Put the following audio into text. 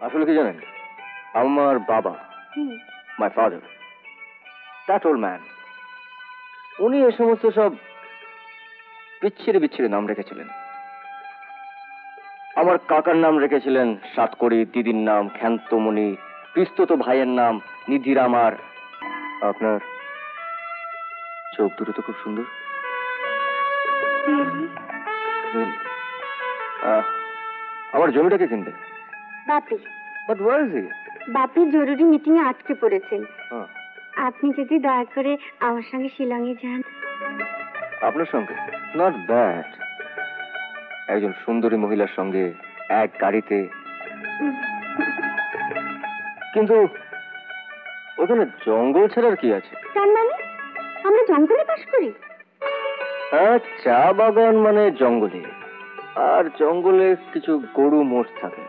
আসলে কি জানেন, আমার বাবা, my father, that old man, উনি এ সমস্ত সব বিচ্ছিরে বিচ্ছিরে নাম রেখেছিলেন। আমার কাকার নাম রেখেছিলেন সাতকড়ি, দিদির নাম ক্ষান্তমণি, পিস্তত ভাইয়ের নাম নিধিরামার। আপনার চোখ দুটো তো খুব সুন্দর। আমার জমিটাকে কিনবে Bapi. But where is he? Bapi জরুরি মিটিং এ আটকে পড়েছেন। আপনি যদি দয়া করে আমার সঙ্গে শিলংয়ে যান। আপনার সঙ্গে? Not bad. একজন সুন্দরী মহিলার সঙ্গে এক গাড়িতে। কিন্তু ওখানে জঙ্গল ছাড়ার কি আছে? তার মানে আমরা জঙ্গলে বাস করি? হ্যাঁ, চা বাগান মানে জঙ্গলে, আর জঙ্গলে কিছু গরু মোষ থাকে।